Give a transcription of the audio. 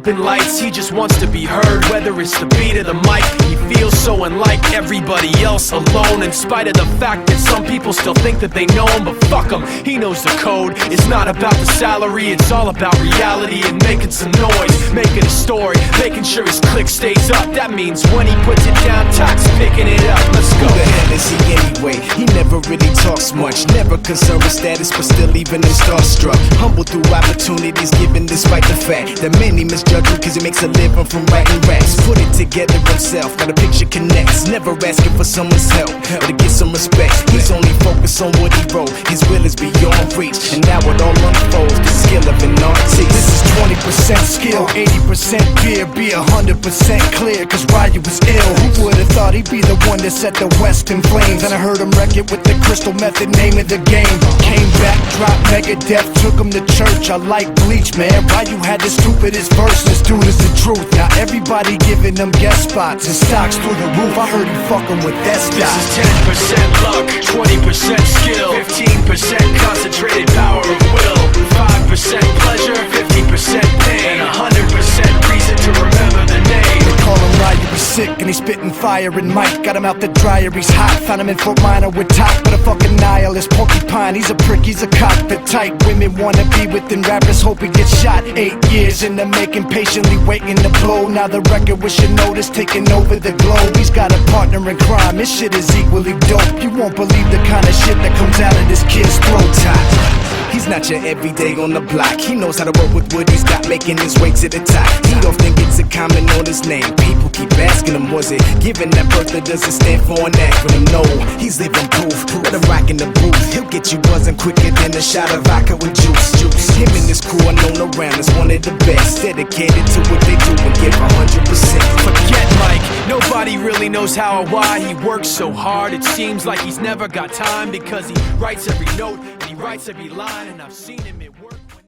up in lights, he just wants to be heard. Whether it's the beat of the mic, he feels so unlike everybody else, alone. In spite of the fact that some people still think that they know him, but fuck him, he knows the code. It's not about the salary, it's all about reality and making some noise, making a story, making sure his click stays up. That means when he puts it down, Tox picking it up. Let's go. Who the hell is he anyway? He never really talks much, never concerned with status, but still leaving him starstruck. Humble through opportunities given despite the fact that many misjudge him cause he makes a living from writing raps. Put it together himself, got a picture connects, never asking for someone's help or to get some respect. He's only focused on what he wrote, his will is beyond reach, and now it all unfolds, the skill of an artist. This is 20% skill, 80% fear, be 100% clear, cause Ryu was ill. Who would've thought he'd be the one that set the West in flames? And I heard him wreck it with the crystal method, name of the game. Came back, dropped Megadeth, took him to church. I like Bleach, man. Ryu had the stupidest verse, this dude is the truth. Now everybody giving them guest spots and stocks through the roof. I heard he fucking with that stock. This is 10% luck, 20% skill, 15% concentrated power of will, 5% pleasure, 50% pain, and 100% reason to remember the name. They call him Ryu, he's sick and he's spitting fire and Mike got him out the dryer, he's hot. Found him in Fort Minor with top, but a fucking nihilist porcupine. He's a prick, he's a cockpit type. Women wanna be within rappers, hope he gets shot. 8 years in the making, patiently waiting to blow. Now the record with your notice taking over the globe. He's got a partner in crime, his shit is equally dope. You won't believe the kind of shit that comes out of this kid's throat. He's not your everyday on the block. He knows how to work with what he's got, making his way to the top. He often gets a comment on his name. People keep asking him, was it given that birth that doesn't stand for an acronym? No, he's living proof. Let him rock in the booth. He'll get you buzzing quicker than a shot of vodka with juice. Him and his crew are known around as one of the best, dedicated to what they do and give 100%. Forget Mike, nobody really knows how or why he works so hard. It seems like he's never got time because he writes every note and he writes every line, and I've seen him at